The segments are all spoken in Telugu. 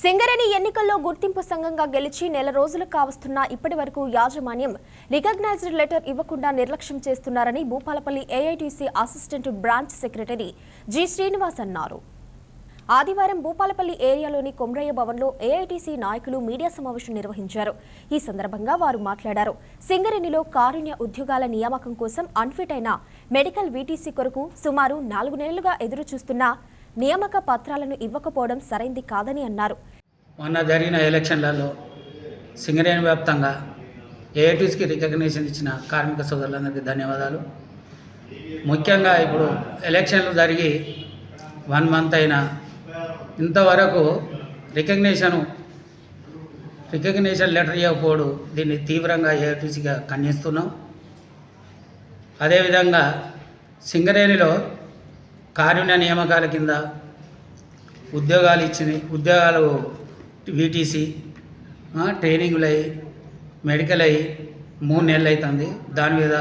సింగరేణి ఎన్నికల్లో గుర్తింపు సంఘంగా గెలిచి నెల రోజులు కావస్తున్నా ఇప్పటి వరకు యాజమాన్యం రికగ్నైజ్డ్ లెటర్ ఇవ్వకుండా నిర్లక్ష్యం చేస్తున్నారని Bhupalpally AITC assistant branch secretary G Srinivas అన్నారు. ఆదివారం భూపాలపల్లి ఏరియాలోని కొమ్రయ్య భవన్లో ఏఐటీసీ నాయకులు మీడియా సమావేశం నిర్వహించారు. ఈ సందర్భంగా వారు మాట్లాడారు. సింగరేణిలో కారుణ్య ఉద్యోగాల నియామకం కోసం అన్ఫిట్ అయిన మెడికల్ వీటీసీ కొరకు సుమారు 4 నెలలుగా ఎదురు చూస్తున్న నియామక పత్రాలను ఇవ్వకపోవడం సరైంది కాదని అన్నారు. మొన్న జరిగిన ఎలక్షన్లలో సింగరేణి వ్యాప్తంగా ఏఐటీసీకి రికగ్నిషన్ ఇచ్చిన కార్మిక సోదరులందరికీ ధన్యవాదాలు. ముఖ్యంగా ఇప్పుడు ఎలక్షన్లు జరిగి 1 మంత్ అయినా ఇంతవరకు రికగ్నిషన్ లెటర్ ఇవ్వకపోవడం దీన్ని తీవ్రంగా ఏఐటీసీగా ఖండిస్తున్నాం. అదేవిధంగా సింగరేణిలో కారుణ్య నియామకాల కింద ఉద్యోగాలు వీటీసీ ట్రైనింగ్లు అయ్యి మెడికల్ అయ్యి 3 నెలలు అవుతుంది. దాని మీద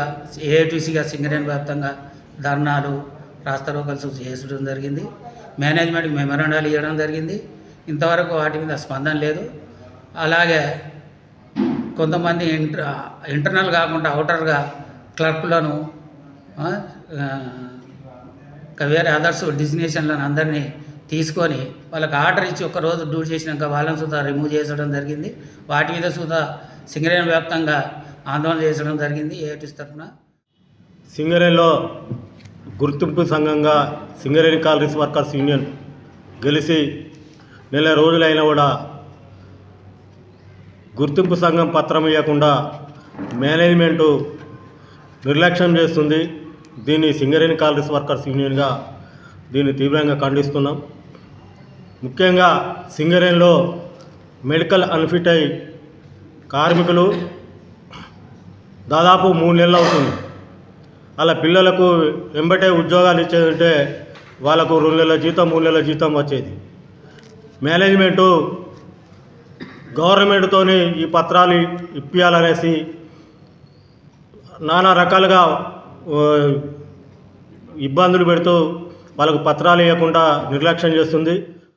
ఏఐటీసీగా సింగరేణి వ్యాప్తంగా ధర్నాలు రాస్తారోకలు చేయడం జరిగింది. మేనేజ్మెంట్కి మెమరాండాలు ఇవ్వడం జరిగింది. ఇంతవరకు వాటి మీద స్పందన లేదు. అలాగే కొంతమంది ఇంటర్నల్ కాకుండా అవుటర్గా క్లర్క్లను వేరే అదర్స్ డిజిగ్నేషన్లను అందరినీ తీసుకొని వాళ్ళకి ఆర్డర్ ఇచ్చి ఒక్కరోజు డ్యూటీ చేసినాక వాళ్ళని సుధా రిమూవ్ చేసడం జరిగింది. వాటి మీద సుధా సింగరేణి వ్యాప్తంగా ఆందోళన చేసడం జరిగింది. ఏఐటీసీ తరఫున సింగరేణిలో గుర్తింపు సంఘంగా సింగరేణి కాలరీస్ వర్కర్స్ యూనియన్ గెలిచి నెల రోజులైనా కూడా గుర్తింపు సంఘం పత్రం ఇవ్వకుండా మేనేజ్మెంటు నిర్లక్ష్యం చేస్తుంది. దీన్ని సింగరేణి కాలరీస్ వర్కర్స్ యూనియన్గా దీన్ని తీవ్రంగా ఖండిస్తున్నాం. ముఖ్యంగా సింగరేణిలో మెడికల్ అన్ఫిట్ అయి కార్మికులు దాదాపు 3 నెలలు అవుతుంది. అలా పిల్లలకు వెంబటే ఉద్యోగాలు ఇచ్చేదంటే వాళ్ళకు 2 నెలల జీతం 3 నెలల జీతం వచ్చేది. మేనేజ్మెంటు గవర్నమెంట్తోని ఈ పత్రాలు ఇప్పించాలనేసి నానా రకాలుగా ఇబ్బందులు పెడుతూ వాళ్ళకు పత్రాలు ఇవ్వకుండా నిర్లక్ష్యం చేస్తుంది.